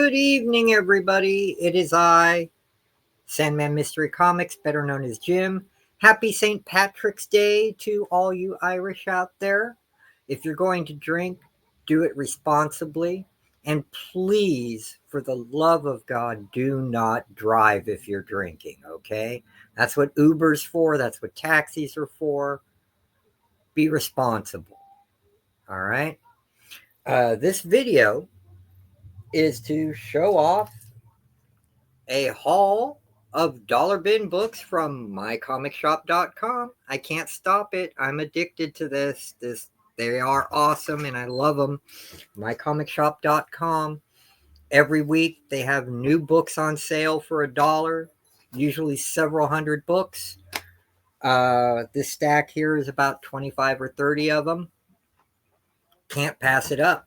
Good evening, everybody. It is I, Sandman Mystery Comics, better known as Jim. Happy St. Patrick's Day to all you Irish out there. If you're going to drink, do it responsibly. And please, for the love of God, do not drive if you're drinking, okay? That's what Uber's for. That's what taxis are for. Be responsible, all right? This video is to show off a haul of dollar bin books from MyComicShop.com. I can't stop it. I'm addicted to this. They are awesome and I love them. MyComicShop.com. Every week they have new books on sale for $1, usually several hundred books. This stack here is about 25 or 30 of them. Can't pass it up.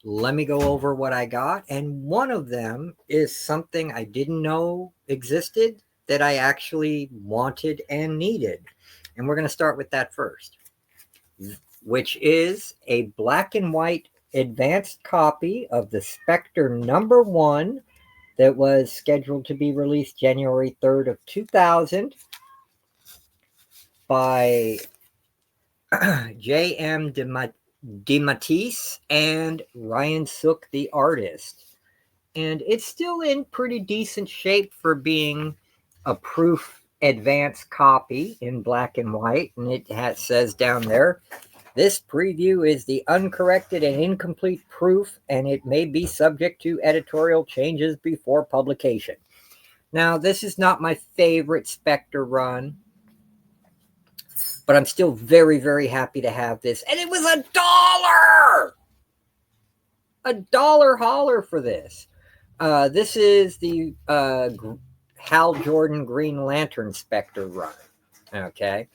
Let me go over what I got. And one of them is something I didn't know existed that I actually wanted and needed. And we're going to start with that first, which is a black and white advanced copy of the Spectre #1 that was scheduled to be released January 3rd of 2000 by J.M. DeMatteis and Ryan Sook, the artist. And it's still in pretty decent shape for being a proof advanced copy in black and white. And it says down there, this preview is the uncorrected and incomplete proof, and it may be subject to editorial changes before publication. Now, this is not my favorite Spectre run, but I'm still very, very happy to have this. And it was $1! $1 holler for this. This is the Hal Jordan Green Lantern Spectre run. Okay.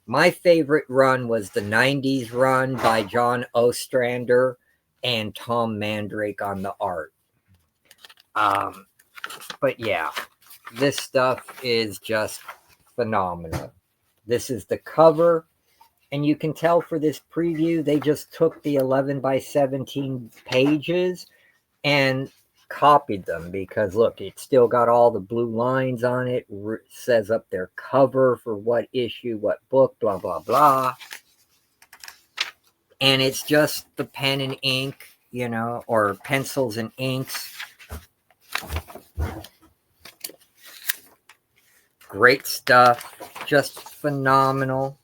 My favorite run was the 90s run by John Ostrander and Tom Mandrake on the art. But yeah, this stuff is just phenomenal. This is the cover. And you can tell for this preview, they just took the 11 by 17 pages and copied them, because look, it's still got all the blue lines on it. Says up there cover for what issue, what book, blah, blah, blah. And it's just the pen and ink, you know, or pencils and inks. Great stuff. Just phenomenal.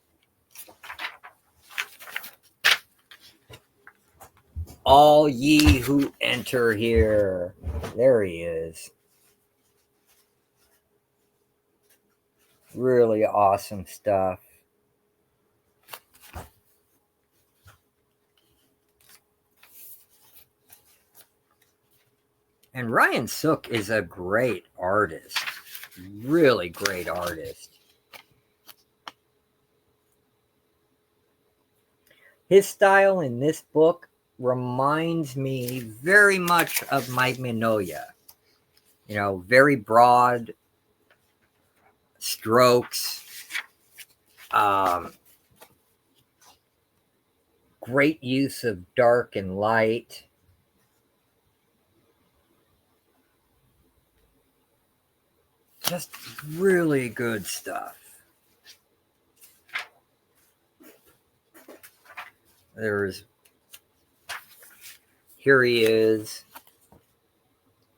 All ye who enter here. There he is. Really awesome stuff. And Ryan Sook is a great artist. Really great artist. His style in this book reminds me very much of Mike Mignola. You know, very broad strokes. Great use of dark and light. Just really good stuff. Here he is.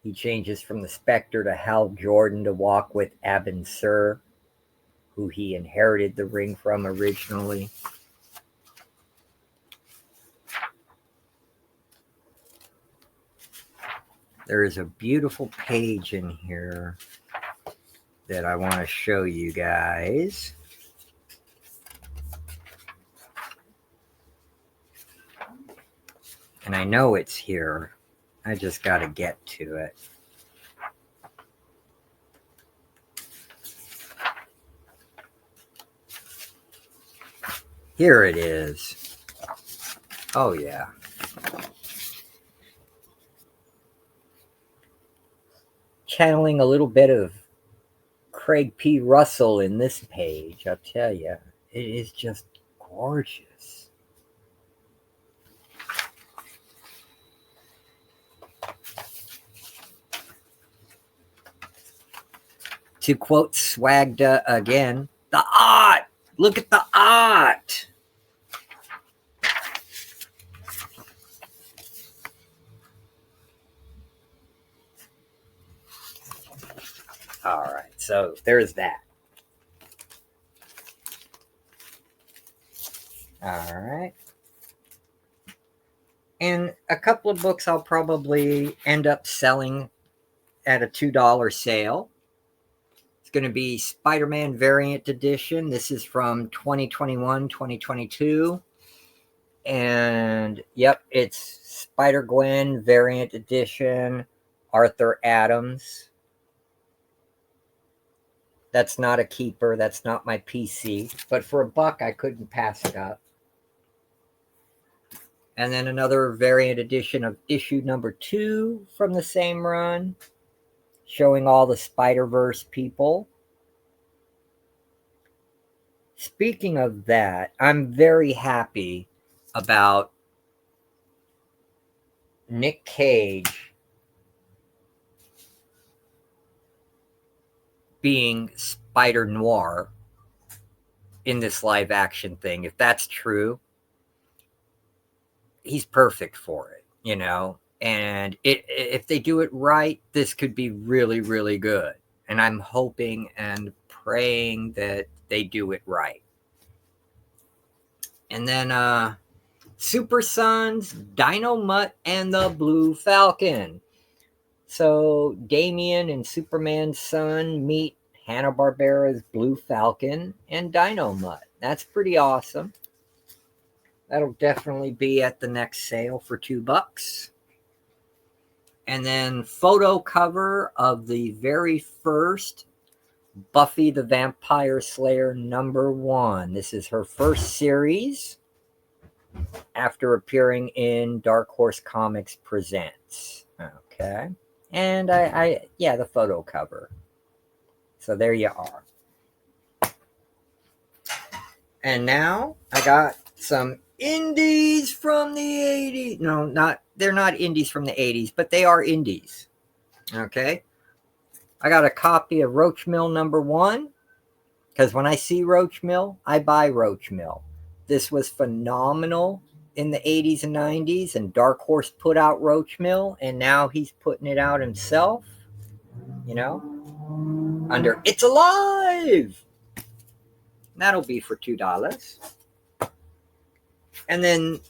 He changes from the Spectre to Hal Jordan to walk with Abin Sur, who he inherited the ring from originally. There is a beautiful page in here that I want to show you guys. And I know it's here. I just got to get to it. Here it is. Oh, yeah. Channeling a little bit of Craig P. Russell in this page, I'll tell you. It is just gorgeous. To quote Swagda again, the art! Look at the art! All right, so there's that. All right. And a couple of books I'll probably end up selling at a $2 sale. It's going to be Spider-Man Variant Edition. This is from 2021, 2022. And yep, it's Spider-Gwen Variant Edition, Arthur Adams. That's not a keeper. That's not my PC. But for $1, I couldn't pass it up. And then another variant edition of issue number 2 from the same run, showing all the Spider-Verse people. Speaking of that, I'm very happy about Nick Cage being Spider-Noir in this live action thing. If that's true, he's perfect for it, you know? And if they do it right, this could be really, really good. And I'm hoping and praying that they do it right. And then Super Sons, Dino Mutt, and the Blue Falcon. So Damian and Superman's son meet Hanna-Barbera's Blue Falcon and Dino Mutt. That's pretty awesome. That'll definitely be at the next sale for $2. And then photo cover of the very first Buffy the Vampire Slayer #1. This is her first series after appearing in Dark Horse Comics Presents. Okay. And yeah, the photo cover. So there you are. And now I got some indies from the 80s. No, they're not indies from the 80s, but they are indies. Okay. I got a copy of Roach Mill #1, because when I see Roach Mill, I buy Roach Mill. This was phenomenal in the 80s and 90s, and Dark Horse put out Roach Mill, and now he's putting it out himself, you know, under It's Alive! That'll be for $2. And then,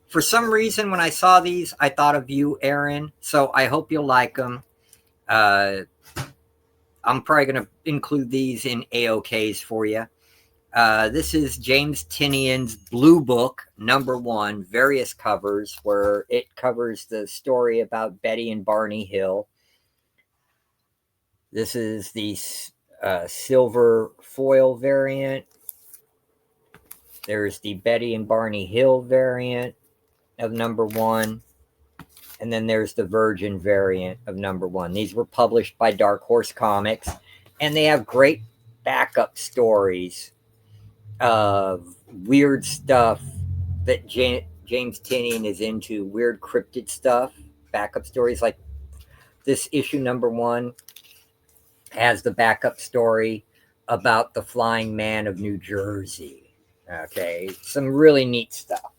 for some reason, when I saw these, I thought of you, Aaron, so I hope you'll like them. I'm probably going to include these in AOKs for you. This is James Tinian's Blue Book #1, various covers, where it covers the story about Betty and Barney Hill. This is the silver foil variant. There's the Betty and Barney Hill variant of #1. And then there's the Virgin variant of #1. These were published by Dark Horse Comics, and they have great backup stories of weird stuff that James Tynion is into, weird cryptid stuff, backup stories. Like this issue #1 has the backup story about the Flying Man of New Jersey. Okay, some really neat stuff.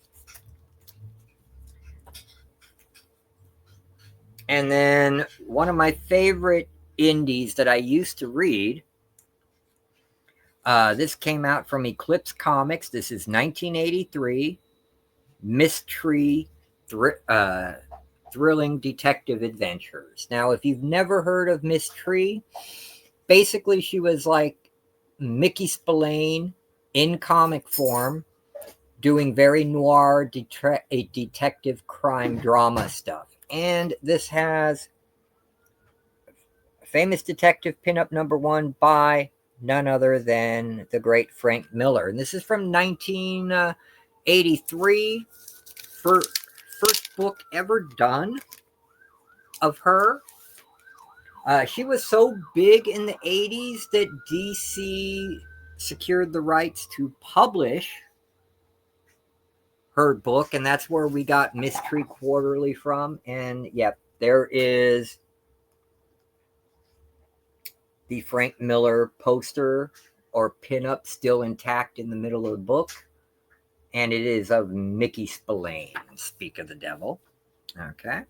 And then one of my favorite indies that I used to read, this came out from Eclipse Comics. This is 1983, Mystery Thrilling Detective Adventures. Now, if you've never heard of Miss Tree, basically she was like Mickey Spillane in comic form, doing very noir detective crime drama stuff. And this has famous detective pinup #1 by none other than the great Frank Miller. And this is from 1983. First book ever done of her. She was so big in the 80s that DC secured the rights to publish her book, and that's where we got Mystery Quarterly from. And yep, there is the Frank Miller poster or pinup still intact in the middle of the book. And it is of Mickey Spillane, speak of the devil. Okay.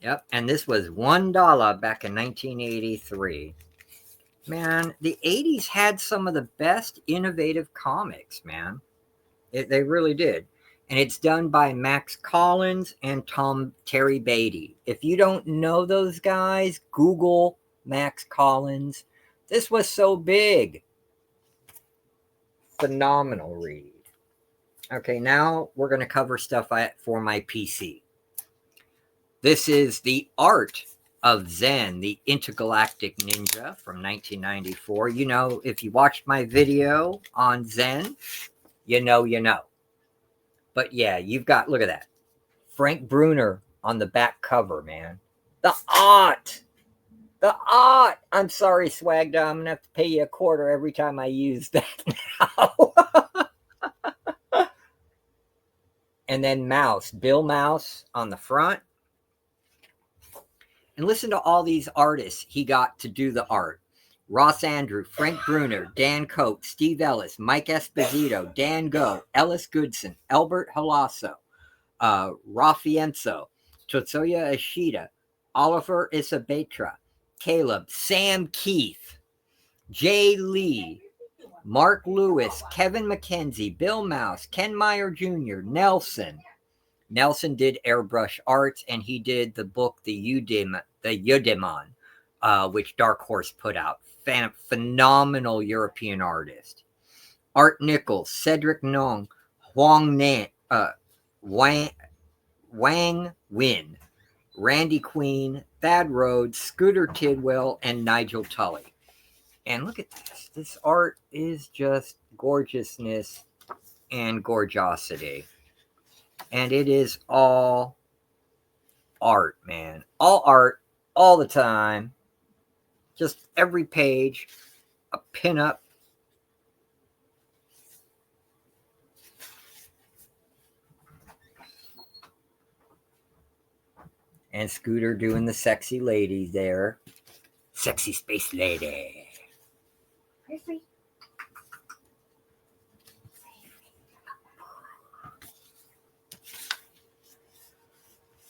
Yep, and this was $1 back in 1983. Man, the 80s had some of the best innovative comics, man. They really did. And it's done by Max Collins and Terry Beatty. If you don't know those guys, Google Max Collins. This was so big. Phenomenal read. Okay, now we're going to cover stuff for my PC. This is the art of Zen, the Intergalactic Ninja from 1994. You know, if you watched my video on Zen, you know. But yeah, you've got, look at that. Frank Bruner on the back cover, man. The art. The art. I'm sorry, Swagda. I'm going to have to pay you $0.25 every time I use that now. And then Mouse, Bill Mouse on the front. And listen to all these artists he got to do the art. Ross Andrew, Frank Bruner, Dan Cope, Steve Ellis, Mike Esposito, Dan Go, Ellis Goodson, Albert Halasso, Rafienzo, Totsuya Ishida, Oliver Isabetra, Caleb, Sam Keith, Jay Lee, Mark Lewis, Kevin McKenzie, Bill Mouse, Ken Meyer Jr., Nelson. Nelson did airbrush art, and he did the book, the Eudemon, which Dark Horse put out. Phenomenal European artist. Art Nichols, Cedric Nong, Wang Win, Randy Queen, Thad Rhodes, Scooter Tidwell, and Nigel Tully. And look at this. This art is just gorgeousness and gorgeosity. And it is all art, man. All art, all the time. Just every page, a pinup. And Scooter doing the sexy ladies there. Sexy space lady.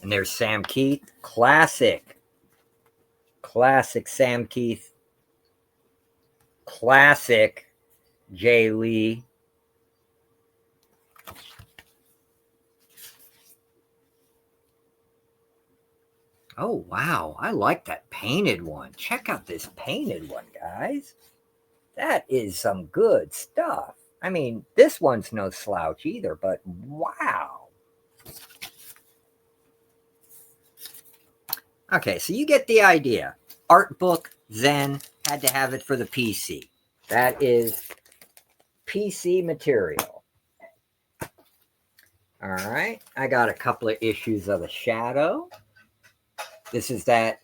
And there's Sam Keith. Classic Sam Keith. Classic Jay Lee. Oh, wow. I like that painted one. Check out this painted one, guys. That is some good stuff. I mean, this one's no slouch either, but wow. Okay, so you get the idea. Art book, Zen, had to have it for the PC. That is PC material. All right, I got a couple of issues of The Shadow. This is that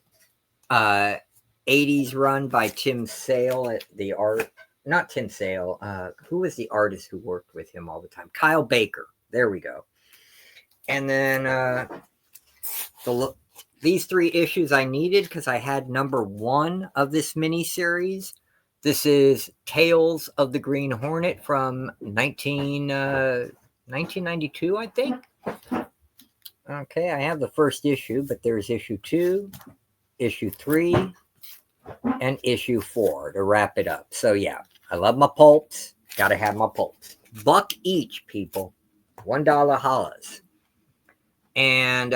80s run by Tim Sale at the art. Not Tim Sale. Who was the artist who worked with him all the time? Kyle Baker. There we go. And then these 3 issues I needed because I had number 1 of this miniseries. This is Tales of the Green Hornet from 1992, I think. Okay, I have the first issue, but there's issue 2, issue 3, and issue 4 to wrap it up. So yeah, I love my pulps. Got to have my pulps. $1 each, people. $1 hollers. And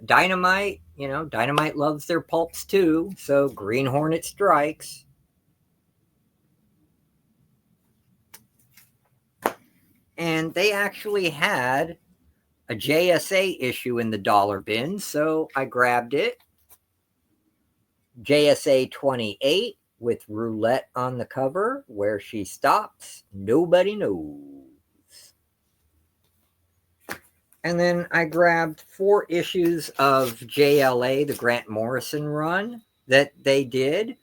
Dynamite, you know, Dynamite loves their pulps too. So Green Hornet strikes. And they actually had a JSA issue in the dollar bin, so I grabbed it. JSA 28 with Roulette on the cover. Where she stops, nobody knows. And then I grabbed 4 issues of JLA, the Grant Morrison run that they did.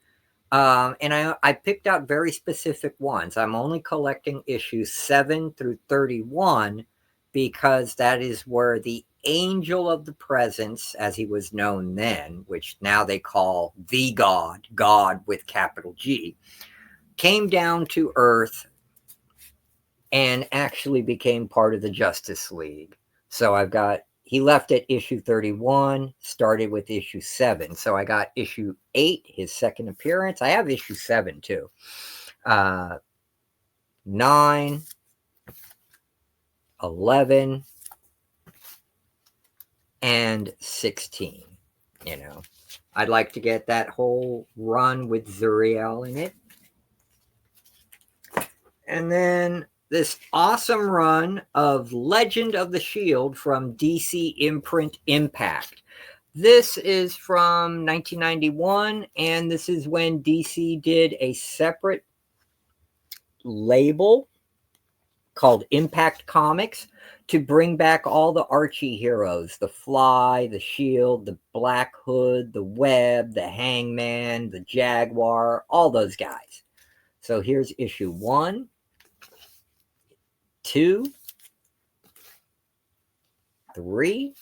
And I picked out very specific ones. I'm only collecting issues 7 through 31 because that is where the angel of the presence, as he was known then, which now they call the God, God with capital G, came down to Earth and actually became part of the Justice League. So he left at issue 31, started with issue 7. So I got issue 8, his second appearance. I have issue 7 too. 9, 11, and 16. I'd like to get that whole run with Zuriel in it. And then this awesome run of Legend of the Shield from DC imprint Impact. This is from 1991, and this is when DC did a separate label called Impact Comics to bring back all the Archie heroes, the Fly, the Shield, the Black Hood, the Web, the Hangman, the Jaguar, all those guys. So here's issue 1, 2, 3,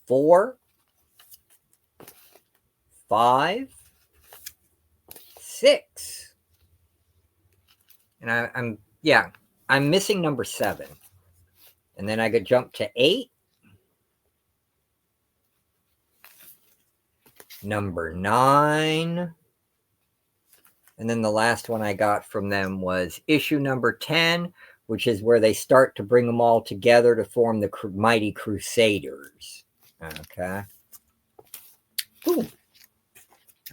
4, 5, 6. And I'm missing number 7. And then I could jump to 8. Number 9. And then the last one I got from them was issue number 10, which is where they start to bring them all together to form the Mighty Crusaders. Okay. Cool.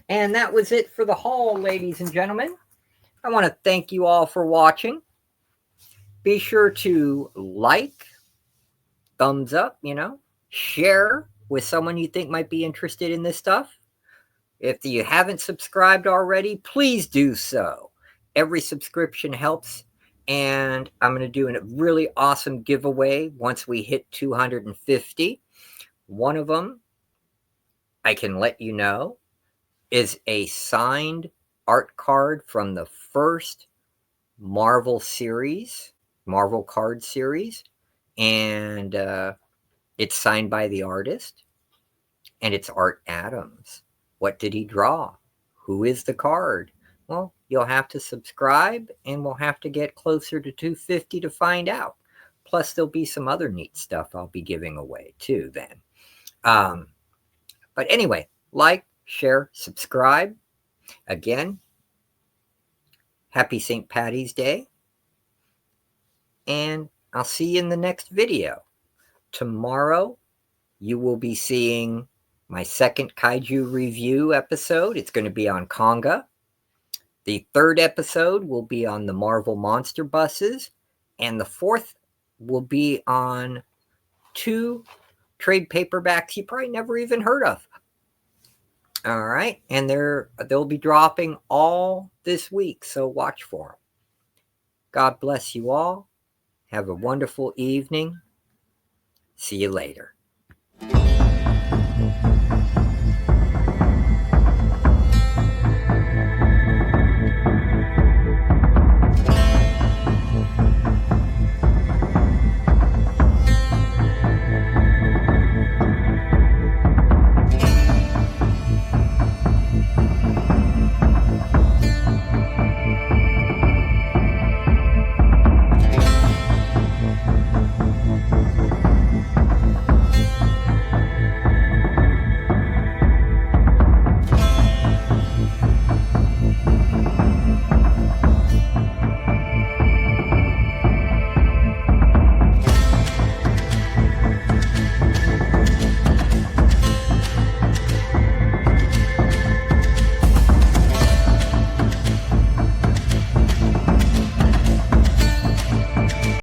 And that was it for the haul, ladies and gentlemen. I want to thank you all for watching. Be sure to like, thumbs up, share with someone you think might be interested in this stuff. If you haven't subscribed already, please do so. Every subscription helps. And I'm going to do a really awesome giveaway once we hit 250. One of them, I can let you know, is a signed art card from the first Marvel card series. And it's signed by the artist. And it's Art Adams. What did he draw? Who is the card? Well, you'll have to subscribe, and we'll have to get closer to 250 to find out. Plus, there'll be some other neat stuff I'll be giving away too then. But anyway, like, share, subscribe. Again, happy St. Patty's Day. And I'll see you in the next video. Tomorrow, you will be seeing my second Kaiju review episode. It's going to be on Konga. The third episode will be on the Marvel Monster Buses. And the fourth will be on 2 trade paperbacks you probably never even heard of. All right. And they'll be dropping all this week. So watch for them. God bless you all. Have a wonderful evening. See you later.